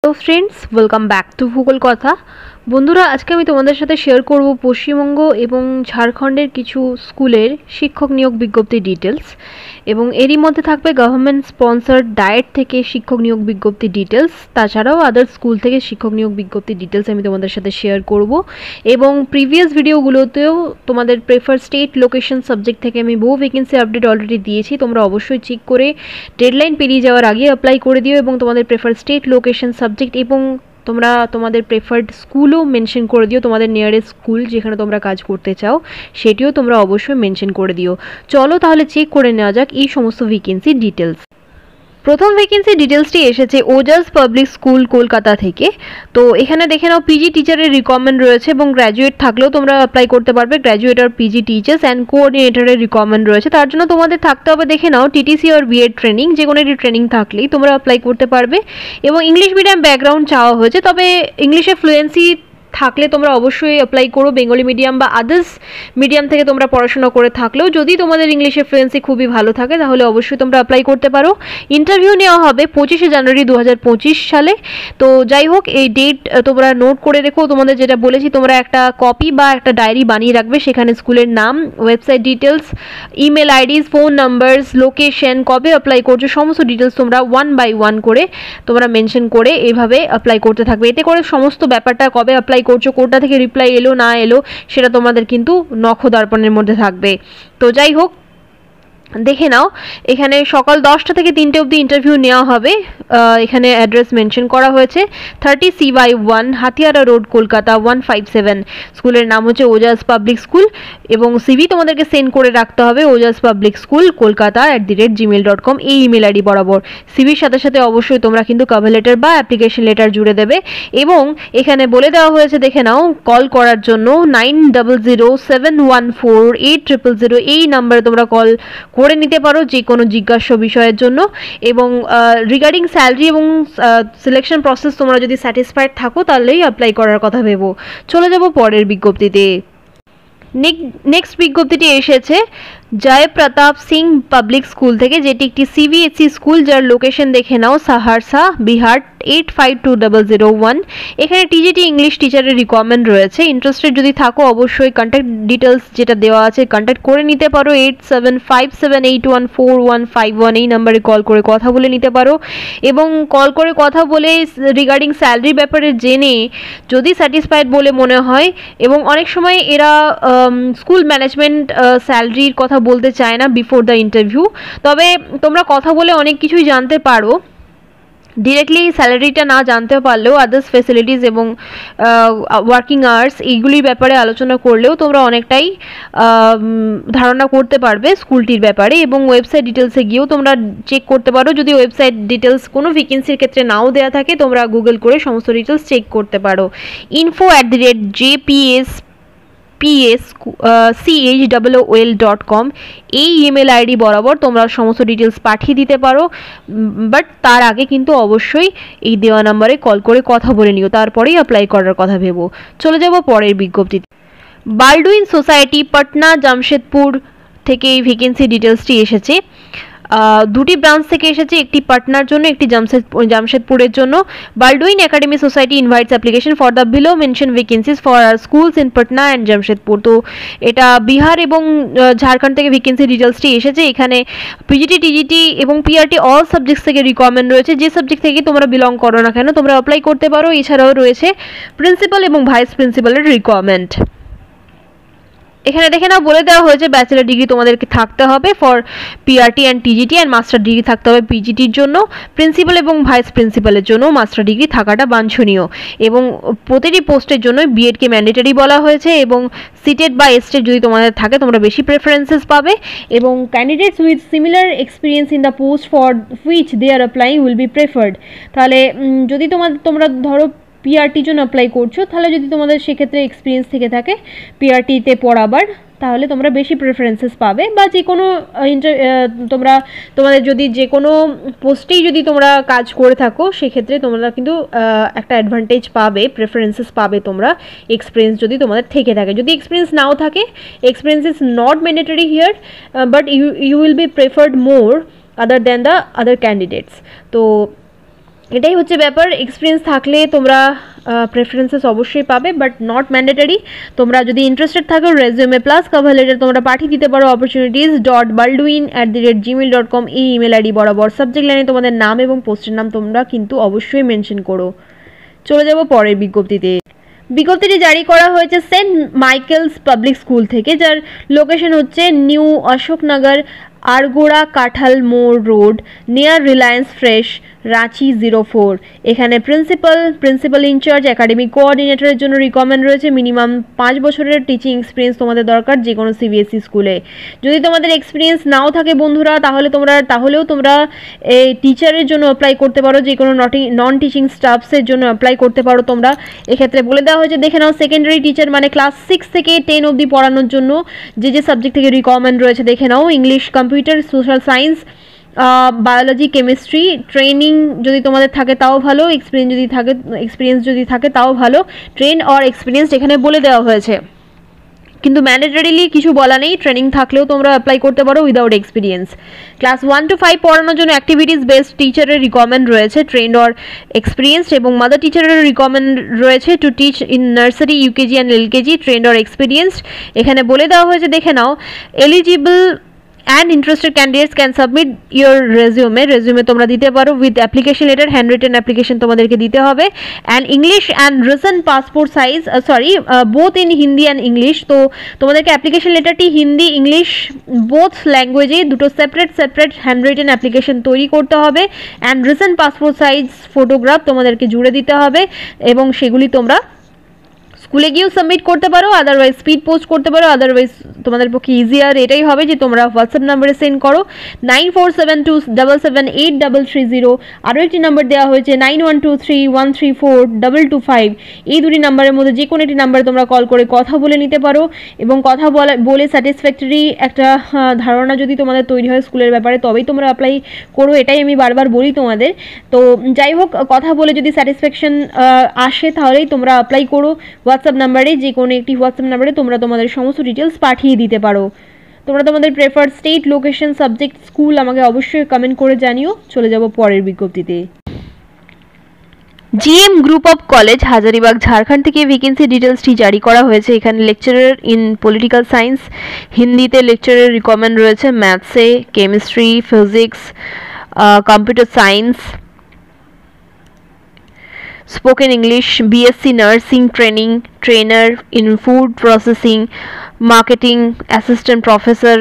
Hello friends, welcome back to ভূগোল কথা। বন্ধুরা, আজকে আমি তোমাদের সাথে শেয়ার করব পশ্চিমবঙ্গ এবং ঝাড়খণ্ডের কিছু স্কুলের শিক্ষক নিয়োগ বিজ্ঞপ্তির ডিটেলস, এবং এরই মধ্যে থাকবে গভর্নমেন্ট স্পন্সার্ড ডায়েট থেকে শিক্ষক নিয়োগ বিজ্ঞপ্তির ডিটেলস। তাছাড়াও আদার স্কুল থেকে শিক্ষক নিয়োগ বিজ্ঞপ্তির ডিটেলস আমি তোমাদের সাথে শেয়ার করব, এবং প্রিভিয়াস ভিডিওগুলোতেও তোমাদের প্রেফার স্টেট লোকেশন সাবজেক্ট থেকে আমি বহু ভ্যাকেন্সি আপডেট অলরেডি দিয়েছি। তোমরা অবশ্যই চেক করে ডেডলাইন পেরিয়ে যাওয়ার আগে অ্যাপ্লাই করে দিও, এবং তোমাদের প্রেফার স্টেট লোকেশন সাবজেক্ট এবং তোমরা তোমাদের প্রেফার্ড স্কুলও মেনশন করে দিও। তোমাদের নিয়ারেস্ট স্কুল যেখানে তোমরা কাজ করতে চাও সেটিও তোমরা অবশ্যই মেনশন করে দিও। চলো তাহলে চেক করে নেওয়া যাক এই সমস্ত ভ্যাকেন্সির ডিটেলস। প্রথম ভ্যাকেন্সি ডিটেলসটি এসেছে ওজাস পাবলিক স্কুল কলকাতা থেকে। তো এখানে দেখে নাও, পিজি টিচারের রিকোয়ারমেন্ট রয়েছে, এবং গ্র্যাজুয়েট থাকলেও তোমরা অ্যাপ্লাই করতে পারবে। গ্র্যাজুয়েট আর পিজি টিচার্স অ্যান্ড কোঅর্ডিনেটরের রিকোয়ারমেন্ট রয়েছে। তার জন্য তোমাদের থাকতে হবে, দেখে নাও, টিটিসি আর বিএড ট্রেনিং, যে কোনো একটি ট্রেনিং থাকলেই তোমরা অ্যাপ্লাই করতে পারবে। এবং ইংলিশ মিডিয়াম ব্যাকগ্রাউন্ড চাওয়া হয়েছে, তবে ইংলিশে ফ্লুয়েন্সি থাকলে তোমরা অবশ্যই অ্যাপ্লাই করো। বেঙ্গলি মিডিয়াম বা আদার্স মিডিয়াম থেকে তোমরা পড়াশোনা করে থাকলেও যদি তোমাদের ইংলিশে ফ্লুয়েন্সি খুবই ভালো থাকে তাহলে অবশ্যই তোমরা অ্যাপ্লাই করতে পারো। ইন্টারভিউ নেওয়া হবে 25শে জানুয়ারি 2025 সালে। তো যাই হোক, এই ডেট তোমরা নোট করে রেখো। তোমাদের যেটা বলেছি, তোমরা একটা কপি বা একটা ডায়েরি বানিয়ে রাখবে, সেখানে স্কুলের নাম, website details, email IDs, phone numbers, location, কবে অ্যাপ্লাই করছো, সমস্ত ডিটেলস তোমরা 1 by 1 করে তোমরা মেনশন করে এভাবে অ্যাপ্লাই করতে থাকবে। এতে করে সমস্ত ব্যাপারটা, কবে অ্যাপ্লাই করছো, কোটা থেকে রিপ্লাই এলো না এলো, সেটা তোমাদের কিন্তু নখদর্পণের মধ্যে থাকবে। তো যাই হোক, দেখে নাও, এখানে সকাল 10টা থেকে 3টে অবধি ইন্টারভিউ নেওয়া হবে। এখানে অ্যাড্রেস মেনশন করা হয়েছে 30CY1 হাতিয়ারা রোড, কলকাতা 157। স্কুলের নাম হচ্ছে ওজাস পাবলিক স্কুল, এবং সিভি তোমাদেরকে সেন্ড করে রাখতে হবে Ojas public school Kolkata @gmail.com এই ইমেল আইডি বরাবর। সিভির সাথে সাথে অবশ্যই তোমরা কিন্তু কভার লেটার বা অ্যাপ্লিকেশন লেটার জুড়ে দেবে। এবং এখানে বলে দেওয়া হয়েছে, দেখে নাও, কল করার জন্য 9007148000 এই নাম্বারে তোমরা কল করে নিতে পারো যে কোনো জিজ্ঞাসা বিষয়ের জন্য। এবং রিগার্ডিং স্যালারি এবং সিলেকশন প্রসেস তোমরা যদি স্যাটিসফাইড থাকো তাহলেই অ্যাপ্লাই করার কথা ভেবো। চলে যাব পরের বিজ্ঞপ্তিতে। নেক্সট বিজ্ঞপ্তিটি এসেছে জয়প্রতাপ সিং পাবলিক স্কুল থেকে, যেটি একটি সিবিএসই স্কুল, যার লোকেশন দেখে নাও সাহারসা, বিহার 852001। এখানে টিজিটি ইংলিশ টিচারের রিকোয়ারমেন্ট রয়েছে। ইন্টারেস্টেড যদি থাকো অবশ্যই কন্ট্যাক্ট ডিটেলস যেটা দেওয়া আছে কন্ট্যাক্ট করে নিতে পারো। 8757814151 এই নাম্বারে কল করে কথা বলে নিতে পারো। এবং কল করে কথা বলে রিগার্ডিং স্যালারি ব্যাপারে জেনে যদি স্যাটিসফাইড বলে মনে হয়, এবং অনেক সময় এরা স্কুল ম্যানেজমেন্ট স্যালারির কথা বলতে চায় না বিফোর দ্য ইন্টারভিউ, তবে তোমরা কথা বলে অনেক কিছুই জানতে পারো। ডিরেক্টলি স্যালারিটা না জানতে পারলেও আদার্স ফেসিলিটিস এবং ওয়ার্কিং আওয়ার্স এইগুলির ব্যাপারে আলোচনা করলেও তোমরা অনেকটাই ধারণা করতে পারবে স্কুলটির ব্যাপারে। এবং ওয়েবসাইট ডিটেলসে গিয়েও তোমরা চেক করতে পারো। যদি ওয়েবসাইট ডিটেলস কোনো ভ্যাকেন্সির ক্ষেত্রে নাও দেওয়া থাকে, তোমরা গুগল করে সমস্ত ডিটেলস চেক করতে পারো। info@jpschol.com এই ইমেল আইডি বরাবর তোমরা সমস্ত ডিটেলস পাঠিয়ে দিতে পারো। বাট তার আগে কিন্তু অবশ্যই এই দেওয়া নাম্বারে কল করে কথা বলে নিও, তারপরেই অ্যাপ্লাই করার কথা ভেবো। চলে যাব পরের বিজ্ঞপ্তিতে। বালডুইন সোসাইটি পাটনা জামশেদপুর থেকে এই ভ্যাকেন্সি ডিটেলসটি এসেছে। দুটি ব্রাঞ্চ থেকে এসেছে, একটি পাটনার জন্য, একটি জামশেদপুরের জন্য। Baldwin academy society invites application for the below mention vacancies for our schools in Patna and Jamshedpur. তো এটা বিহার এবং ঝাড়খণ্ড থেকে ভ্যাকেন্সি ডিটেলসটি এসেছে। এখানে পিজিটি, টিজিটি এবং পিআরটি অল সাবজেক্টস থেকে রিকোয়ারমেন্ট রয়েছে। যে সাবজেক্ট থেকে তোমরা বিলং করো না কেন তোমরা অ্যাপ্লাই করতে পারো। এছাড়াও রয়েছে প্রিন্সিপাল এবং ভাইস প্রিন্সিপালের রিকোয়ারমেন্ট। এখানে দেখে নাও, বলে দেওয়া হয়েছে ব্যাচেলার ডিগ্রি তোমাদেরকে থাকতে হবে for PRT and TGT, and master degree থাকতে হবে পিজিটির জন্য। প্রিন্সিপাল এবং ভাইস প্রিন্সিপালের জন্য মাস্টার ডিগ্রি থাকাটা বাঞ্ছনীয়। এবং প্রতিটি পোস্টের জন্য বিএডকে ম্যান্ডেটরি বলা হয়েছে। এবং সিটেড বা এসটেড যদি তোমাদের থাকে তোমরা বেশি প্রেফারেন্সেস পাবে। এবং candidates with similar experience in the post for which they are applying will be preferred. তাহলে যদি তোমরা ধরো পিআরটির জন্য অ্যাপ্লাই করছো, তাহলে যদি তোমাদের সেক্ষেত্রে এক্সপিরিয়েন্স থেকে থাকে পিআরটিতে পড়াবার, তাহলে তোমরা বেশি প্রেফারেন্সেস পাবে। বা যে কোনো তোমাদের যদি যে কোনো পোস্টেই যদি তোমরা কাজ করে থাকো সেক্ষেত্রে তোমরা কিন্তু একটা অ্যাডভান্টেজ পাবে, প্রেফারেন্সেস পাবে তোমরা, এক্সপিরিয়েন্স যদি তোমাদের থেকে থাকে। যদি এক্সপিরিয়েন্স নাও থাকে, experience is not mandatory here, but you will be preferred more other than the other candidates. তো এটাই হচ্ছে ব্যাপার। এক্সপিরিয়েন্স থাকলে তোমরা প্রেফারেন্সেস অবশ্যই পাবে, বাট নট ম্যান্ডেটারি। তোমরা যদি ইন্টারেস্টেড থাকো রেজিউমে প্লাস কভার লেটার তোমরা পাঠিয়ে দিতে পারো opportunities.baldwin@gmail.com এই ইমেল আইডি বরাবর। সাবজেক্ট লাইনে তোমাদের নাম এবং পোস্টের নাম তোমরা কিন্তু অবশ্যই মেনশন করো। চলে যাব পরের বিজ্ঞপ্তিতে। বিজ্ঞপ্তিটি জারি করা হয়েছে সেন্ট মাইকেলস পাবলিক স্কুল থেকে, যার লোকেশন হচ্ছে নিউ অশোকনগর, আরগোড়া, কাঁঠাল মোড় road, near Reliance fresh, Ranchi 04। এখানে প্রিন্সিপাল ইনচার্জ, একাডেমিক কোঅর্ডিনেটরের জন্য রিকমেন্ড রয়েছে মিনিমাম 5 বছরের টিচিং এক্সপিরিয়েন্স তোমাদের দরকার যে কোনো সিবিএসই স্কুলে। যদি তোমাদের এক্সপিরিয়েন্স নাও থাকে বন্ধুরা, তাহলেও তোমরা এই টিচারের জন্য অ্যাপ্লাই করতে পারো, যে কোনো নন টিচিং স্টাফসের জন্য অ্যাপ্লাই করতে পারো তোমরা। এক্ষেত্রে বলে দেওয়া হয়েছে, দেখে নাও, সেকেন্ডারি টিচার মানে ক্লাস 6 থেকে 10 অবধি পড়ানোর জন্য যে সাবজেক্ট থেকে রিকমেন্ড রয়েছে দেখে নাও। English, computer, social science, biology, chemistry. Training যদি তোমাদের থাকে তাও ভালো, এক্সপিরিয়েন্স যদি থাকে তাও ভালো। ট্রেন অর এক্সপিরিয়েন্স এখানে বলে দেওয়া হয়েছে, কিন্তু ম্যান্ডেটরিলি কিছু বলা নেই। ট্রেনিং থাকলেও তোমরা অ্যাপ্লাই করতে পারো উইদাউট এক্সপিরিয়েন্স। ক্লাস 1 to 5 পড়ানোর জন্য অ্যাক্টিভিটিস বেসড টিচারের রিকমেন্ড রয়েছে, ট্রেন্ড অর এক্সপিরিয়েন্সড। এবং মাদার টিচারের রিকমেন্ড রয়েছে to teach in nursery, UKG and LKG, trend or experienced. এখানে বলে দেওয়া হয়েছে, দেখে নাও, eligible and interested candidates can submit your resume তোমরা দিতে পারো with application letter, handwritten application তোমাদেরকে দিতে হবে, and English and written passport size, both in Hindi and English। তো তোমাদেরকে অ্যাপ্লিকেশন লেটারটি হিন্দি ইংলিশ বোথ ল্যাঙ্গুয়েজে দুটো সেপারেট হ্যান্ডরিটেন অ্যাপ্লিকেশন তৈরি করতে হবে, and recent passport size photograph তোমাদেরকে জুড়ে দিতে হবে, এবং সেগুলি তোমরা স্কুলে গিয়েও সাবমিট করতে পারো, আদারওয়াইজ স্পিড পোস্ট করতে পারো। আদারওয়াইজ তোমাদের পক্ষে ইজিয়ার এটাই হবে যে তোমরা হোয়াটসঅ্যাপ নাম্বারে সেন্ড করো 9472778330। আরও একটি নাম্বার দেওয়া হয়েছে 9123134225। এই দুটি নাম্বারের মধ্যে যে কোনো একটি নাম্বারে তোমরা কল করে কথা বলে নিতে পারো, এবং কথা বলে স্যাটিসফ্যাক্টরি একটা ধারণা যদি তোমাদের তৈরি হয় স্কুলের ব্যাপারে, তবেই তোমরা অ্যাপ্লাই করো। এটাই আমি বারবার বলি তোমাদের। তো যাই হোক, কথা বলে যদি স্যাটিসফ্যাকশন আসে তাহলেই তোমরা অ্যাপ্লাই করো। হোয়াটসঅ্যাপ নাম্বারে, যে কোনো একটি হোয়াটসঅ্যাপ নাম্বারে তোমরা তোমাদের সমস্ত ডিটেলস পাঠিয়ে দিতে পারো। তোমরা তোমাদের preferred state, location, subject, school আমাকে অবশ্যই কমেন্ট করে জানিও। চলে যাব পরের বিজ্ঞপ্তিতে। GM group of college Hazaribagh Jharkhand থেকে ভ্যাকেন্সি ডিটেলসটি জারি করা হয়েছে। এখানে লেকচারার ইন পলিটিক্যাল সায়েন্স, হিন্দিতে লেকচারার রিকমেন্ড রয়েছে, ম্যাথসে, chemistry, physics, computer science, spoken English, BSc nursing training, trainer in food processing, marketing, assistant professor,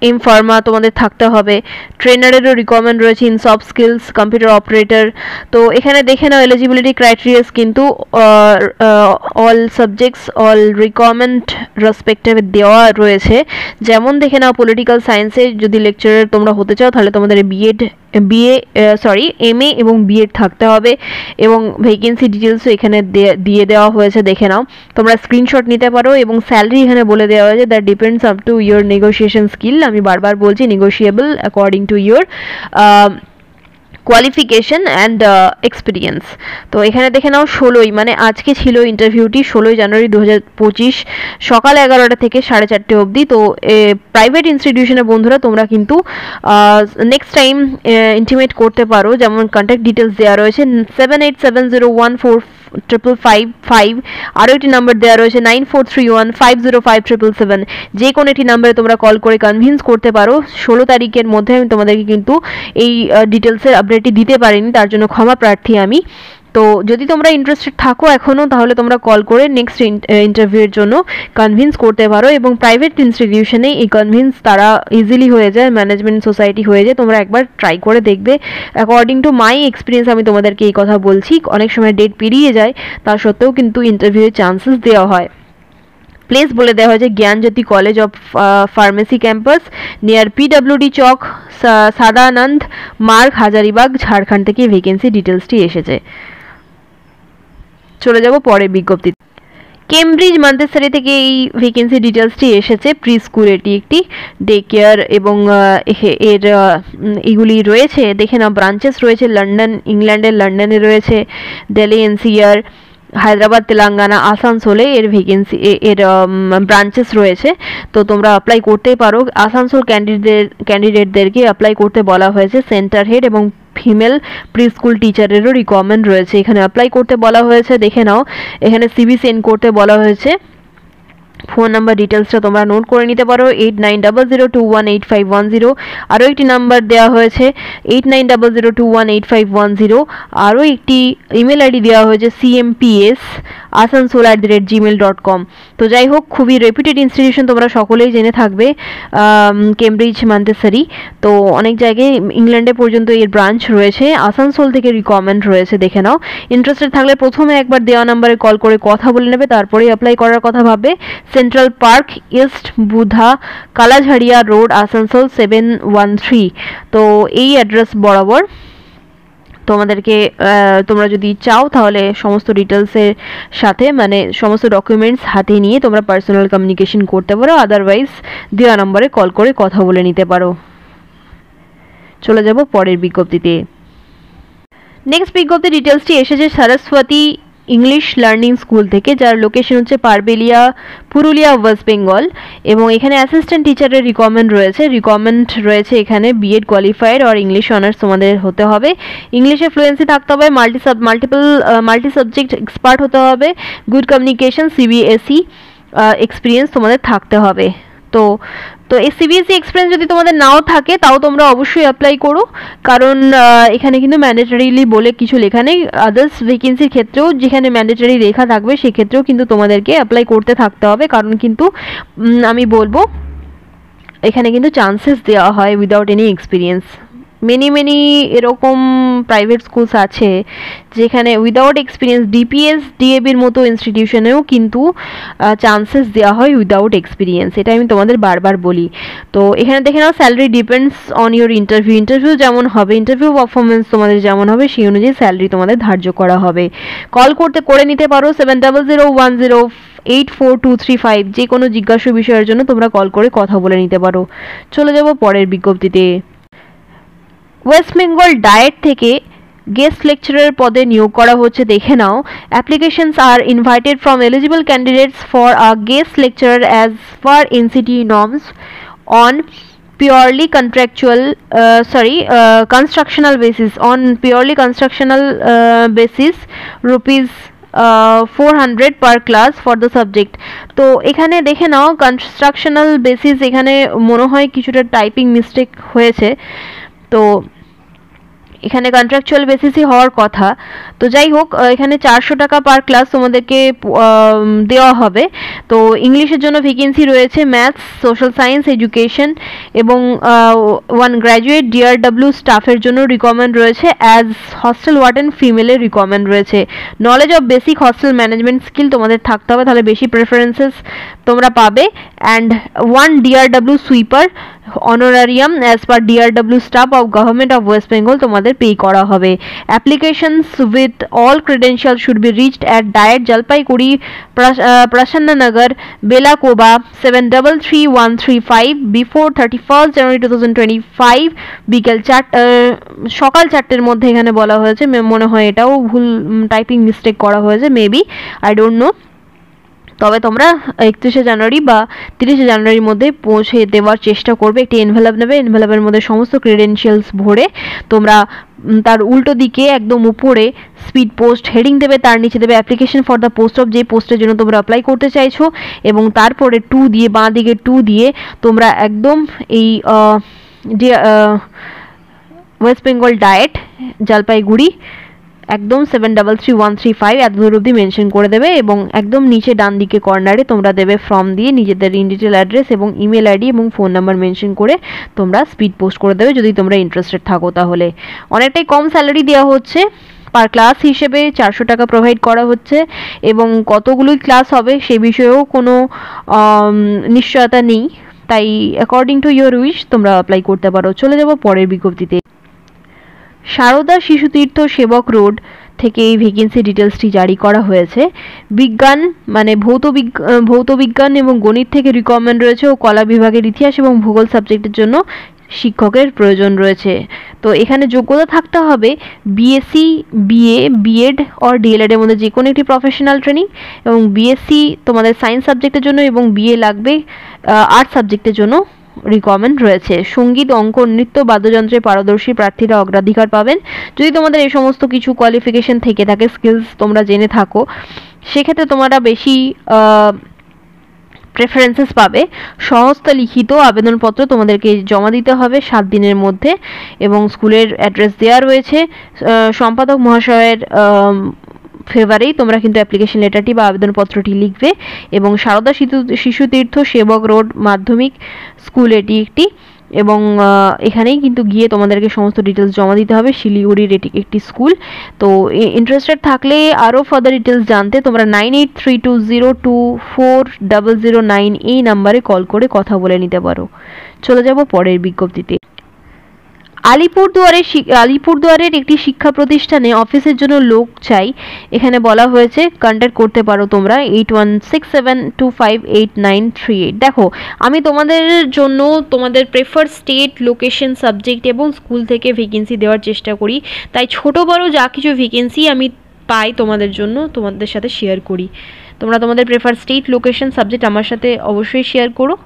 M pharma তোমাদের থাকতে হবে। ট্রেনারেরও রিকমেন্ড রয়েছে in soft skills, computer operator. তো এখানে দেখে নাও এলিজিবিলিটি ক্রাইটেরিয়াস কিন্তু all subjects, all recommend respective দেওয়া রয়েছে। যেমন দেখে নাও, পলিটিক্যাল সায়েন্সে যদি লেকচারার তোমরা হতে চাও তাহলে তোমাদের এমএ এবং বিএড থাকতে হবে, এবং ভ্যাকেন্সি ডিটেলসও এখানে দিয়ে দেওয়া হয়েছে, দেখে নাও। তোমরা স্ক্রিনশট নিতে পারো, এবং স্যালারি এখানে বলে দেওয়া হয়েছে that depends up to your negotiation skill. আমি বারবার বলছি, negotiable according to your qualification and experience. তো এখানে দেখে নাও 16ই মানে আজকে ছিল ইন্টারভিউটি, 16ই জানুয়ারি 2025 সকাল 11টা থেকে 4:30 অবধি। তো প্রাইভেট ইনস্টিটিউশনের বন্ধুরা তোমরা কিন্তু নেক্সট টাইম ইন্টিমেট করতে পারো, যেমন কন্ট্যাক্ট ডিটেলস দেওয়া রয়েছে 7870145555। আরও একটি নাম্বার দেওয়া রয়েছে 9431505777। যে কোনো একটি নাম্বারে তোমরা কল করে কনভিন্স করতে পারো। 16 তারিখের মধ্যে আমি তোমাদেরকে কিন্তু এই ডিটেলসের আপডেটটি দিতে পারিনি, তার জন্য ক্ষমা প্রার্থী আমি। তো যদি তোমরা ইন্টারেস্টেড থাকো এখনও, তাহলে তোমরা কল করে নেক্সট ইন্টারভিউয়ের জন্য কনভিন্স করতে পারো, এবং প্রাইভেট ইনস্টিটিউশনে এই কনভিন্স তারা ইজিলি হয়ে যায়, ম্যানেজমেন্ট সোসাইটি হয়ে যায়। তোমরা একবার ট্রাই করে দেখবে। অ্যাকর্ডিং টু মাই এক্সপিরিয়েন্স আমি তোমাদেরকে এই কথা বলছি, অনেক সময় ডেট পেরিয়ে যায়, তা সত্ত্বেও কিন্তু ইন্টারভিউয়ের চান্সেস দেওয়া হয়। প্লেস বলে দেওয়া হয়েছে Gyanjyoti college of pharmacy campus near PWD Chowk, Sadanand Marg, Hazaribagh, Jharkhand থেকে ভ্যাকেন্সি ডিটেলসটি এসেছে। চলে যাব পরের বিজ্ঞপ্তি। কেমব্রিজ মন্তেসরি থেকে এই ভ্যাকেন্সি ডিটেলসটি এসেছে। প্রি স্কুল, এটি একটি ডে কেয়ার, এবং এর এগুলি রয়েছে দেখে নাও। ব্রাঞ্চেস রয়েছে লন্ডন, ইংল্যান্ডের লন্ডনে রয়েছে, দিল্লি এনসিআর, হায়দ্রাবাদ, তেলেঙ্গানা, আসানসোলে এর ভ্যাকেন্সি এর ব্রাঞ্চেস রয়েছে। তো তোমরা অ্যাপ্লাই করতেই পারো। আসানসোল ক্যান্ডিডেটদেরকে অ্যাপ্লাই করতে বলা হয়েছে। সেন্টার হেড এবং ফিমেল প্রি স্কুল টিচারেরও রিকোয়ারমেন্ট রয়েছে। এখানে অ্যাপ্লাই করতে বলা হয়েছে, দেখে নাও। এখানে সিভি সেন্ড করতে বলা হয়েছে। ফোন নাম্বার ডিটেলসটা তোমরা নোট করে নিতে পারো, 8900218510। আরও একটি নাম্বার দেওয়া হয়েছে 8900218510। আরও একটি ইমেল আইডি দেওয়া হয়েছে cmps@gmail.com। তো যাই হোক, খুবই রেপুটেড ইনস্টিটিউশন, তোমরা সকলেই জেনে থাকবে, কেমব্রিজ মন্টেসরি। তো অনেক জায়গায় ইংল্যান্ডে পর্যন্ত এর ব্রাঞ্চ রয়েছে। আসানসোল থেকে রিকোয়ারমেন্ট রয়েছে, দেখে নাও। ইন্টারেস্টেড থাকলে প্রথমে একবার দেওয়া নাম্বারে কল করে কথা বলে নেবে, তারপরে অ্যাপ্লাই করার কথা ভাববে। সেন্ট্রাল পার্ক, ইস্ট বুধা, কালাঝাড়িয়া রোড, আসানসোল 713। তো এই অ্যাড্রেস বরাবর তোমাদেরকে, তোমরা যদি চাও তাহলে সমস্ত ডিটেলসের সাথে, মানে সমস্ত ডকুমেন্টস হাতে নিয়ে তোমরা পার্সোনাল কমিউনিকেশন করতে পারো। আদারওয়াইজ দেওয়া নম্বরে কল করে কথা বলে নিতে পারো। চলে যাব পরের বিজ্ঞপ্তিতে। নেক্সট বিজ্ঞপ্তি ডিটেলসটি এসেছে সরস্বতী ইংলিশ লার্নিং স্কুল থেকে, যার লোকেশন হচ্ছে পারবেলিয়া, পুরুলিয়া, ওয়েস্ট বেঙ্গল। এবং এখানে অ্যাসিস্ট্যান্ট টিচারের রিকোয়ারমেন্ট রয়েছে এখানে বিএড কোয়ালিফাইড আর ইংলিশ অনার্স তোমাদের হতে হবে। ইংলিশে ফ্লুয়েন্সি থাকতে হবে, মাল্টি সাবজেক্ট এক্সপার্ট হতে হবে, গুড কমিউনিকেশন, সিবিএসই এক্সপিরিয়েন্স তোমাদের থাকতে হবে। তো এই সিবিএসই এক্সপিরিয়েন্স যদি তোমাদের নাও থাকে তাও তোমরা অবশ্যই অ্যাপ্লাই করো, কারণ এখানে কিন্তু ম্যান্ডেটরিলি বলে কিছু লেখা নেই। আদার্স ভ্যাকেন্সির ক্ষেত্রেও যেখানে ম্যান্ডেটরি লেখা থাকবে সেক্ষেত্রেও কিন্তু তোমাদেরকে অ্যাপ্লাই করতে থাকতে হবে, কারণ কিন্তু আমি বলবো এখানে কিন্তু চান্সেস দেওয়া হয় উইদাউট এনি এক্সপিরিয়েন্স। মেনি এরকম প্রাইভেট স্কুলস আছে যেখানে উইদাউট এক্সপিরিয়েন্স, ডিপিএস ডিএবির মতো ইনস্টিটিউশনেও কিন্তু চান্সেস দেওয়া হয় উইদাউট এক্সপিরিয়েন্স। এটা আমি তোমাদের বারবার বলি। তো এখানে দেখে নাও, salary depends on your interview যেমন হবে, ইন্টারভিউ পারফরমেন্স তোমাদের যেমন হবে সেই অনুযায়ী স্যালারি তোমাদের ধার্য করা হবে। কল করে নিতে পারো 7001084235। যে কোনো জিজ্ঞাসা বিষয়ের জন্য তোমরা কল করে কথা বলে নিতে পারো। চলে যাব পরের বিজ্ঞপ্তিতে। ওয়েস্ট বেঙ্গল ডায়েট থেকে গেস্ট লেকচারার পদে নিয়োগ করা হচ্ছে, দেখে নাও। Applications are invited from eligible candidates for a guest lecturer as per NCT norms on purely constructional basis, rupees 400 per class for the subject। তো এখানে দেখে নাও, কনস্ট্রাকশনাল বেসিস, এখানে মনে হয় কিছুটা টাইপিং মিস্টেক হয়েছে। তো এখানে কন্ট্রাকচুয়াল বেসিসই হওয়ার কথা। তো যাই হোক, এখানে 400 টাকা পার ক্লাস তোমাদেরকে দেওয়া হবে। তো ইংলিশের জন্য ভ্যাকেন্সি রয়েছে, ম্যাথস, সোশ্যাল সায়েন্স, এডুকেশন এবং 1 গ্র্যাজুয়েট ডিআরডব্লিউ স্টাফের জন্য রিকোয়ারমেন্ট রয়েছে। অ্যাজ হস্টেল ওয়ার্ডেন ফিমেলের রিকোয়ারমেন্ট রয়েছে। Knowledge of basic hostel management skill তোমাদের থাকতে হবে, তাহলে বেশি প্রেফারেন্সেস তোমরা পাবে। And 1 DRW sweeper honorarium as per DRW staff of government of West Bengal তোমাদের পে করা হবে। Applications with all credential should be reached at DIET, Jalpaiguri, Prasannanagar, Belakoba 733135 before 31st January 2025 বিকেল সকাল 4টের মধ্যে এখানে বলা হয়েছে। মনে হয় এটাও ভুল টাইপিং মিস্টেক করা হয়েছে, মেবি, আই ডোন্ট নো। তবে তোমরা 31শে জানুয়ারি বা 30শে জানুয়ারির মধ্যে পৌঁছে দেওয়ার চেষ্টা করবে। একটি এনভেলপ নেবে, এনভেলপের মধ্যে সমস্ত ক্রেডেনশিয়ালস ভরে তোমরা তার উল্টো দিকে একদম উপরে স্পিড পোস্ট হেডিং দেবে, তার নিচে দেবে application for the post of যে পোস্টের জন্য তোমরা অ্যাপ্লাই করতে চাইছো, এবং তারপরে 2 দিয়ে, বাঁ দিকে 2 দিয়ে তোমরা একদম এই ওয়েস্ট বেঙ্গল ডায়েট জলপাইগুড়ি একদম 733135 এত দূর অবধি মেনশন করে দেবে, এবং একদম নিচে ডান দিকে কর্নারে তোমরা দেবে ফর্ম দিয়ে নিজেদের ইন ডিটেল অ্যাড্রেস এবং ইমেল আইডি এবং ফোন নাম্বার মেনশন করে তোমরা স্পিড পোস্ট করে দেবে যদি তোমরা ইন্টারেস্টেড থাকো। তাহলে অনেকটাই কম স্যালারি দেওয়া হচ্ছে, পার ক্লাস হিসেবে 400 টাকা প্রোভাইড করা হচ্ছে, এবং কতগুলোই ক্লাস হবে সে বিষয়েও কোনো নিশ্চয়তা নেই। তাই অ্যাকর্ডিং টু ইয়োর উইশ তোমরা অ্যাপ্লাই করতে পারো। চলে যাব পরের বিজ্ঞপ্তিতে। সারদা শিশুতীর্থ সেবক রোড থেকে এই ভ্যাকেন্সি ডিটেলসটি জারি করা হয়েছে। বিজ্ঞান মানে ভৌত বিজ্ঞান এবং গণিত থেকে রিকোয়ারমেন্ট রয়েছে, ও কলা বিভাগের ইতিহাস এবং ভূগোল সাবজেক্টের জন্য শিক্ষকের প্রয়োজন রয়েছে। তো এখানে যোগ্যতা থাকতে হবে BSc, BA, BEd or DLEd এর মধ্যে যে কোনো একটি প্রফেশনাল ট্রেনিং, এবং বিএসসি তোমাদের সায়েন্স সাবজেক্টের জন্য এবং বিএ লাগবে আর্টস সাবজেক্টের জন্য রিকোয়ারমেন্ট রয়েছে। সঙ্গীত, অঙ্কন, নৃত্য, বাদ্যযন্ত্রে পারদর্শী প্রার্থীরা অগ্রাধিকার পাবেন। যদি তোমাদের এই সমস্ত কিছু কোয়ালিফিকেশন থেকে থাকে, স্কিলস তোমরা জেনে থাকো, সেক্ষেত্রে তোমরা বেশি প্রেফারেন্সেস পাবে। সহস্ত লিখিত আবেদনপত্র তোমাদেরকে জমা দিতে হবে 7 দিনের মধ্যে, এবং স্কুলের অ্যাড্রেস দেওয়া রয়েছে। সম্পাদক মহাশয়ের ফেভারেই তোমরা কিন্তু অ্যাপ্লিকেশন লেটারটি বা আবেদনপত্রটি লিখবে। এবং সারদা শিশুতীর্থ সেবক রোড মাধ্যমিক স্কুল এটি একটি, এবং এখানেই কিন্তু গিয়ে তোমাদেরকে সমস্ত ডিটেলস জমা দিতে হবে। শিলিগুড়ির এটি একটি স্কুল। তো ইন্টারেস্টেড থাকলে আরও ফার্দার ডিটেলস জানতে তোমরা 9832024009 এই নাম্বারে কল করে কথা বলে নিতে পারো। চলে যাব পরের বিজ্ঞপ্তিতে। আলিপুরদুয়ারের একটি শিক্ষা প্রতিষ্ঠানে অফিসের জন্য লোক চাই। এখানে বলা হয়েছে কন্ট্যাক্ট করতে পারো তোমরা 8167258938। দেখো, আমি তোমাদের জন্য তোমাদের প্রেফার স্টেট, লোকেশন, সাবজেক্ট এবং স্কুল থেকে ভ্যাকেন্সি দেওয়ার চেষ্টা করি। তাই ছোট বড় যা কিছু ভ্যাকেন্সি আমি পাই তোমাদের জন্য তোমাদের সাথে শেয়ার করি। তোমরা তোমাদের প্রেফার স্টেট, লোকেশন, সাবজেক্ট আমার সাথে অবশ্যই শেয়ার করো।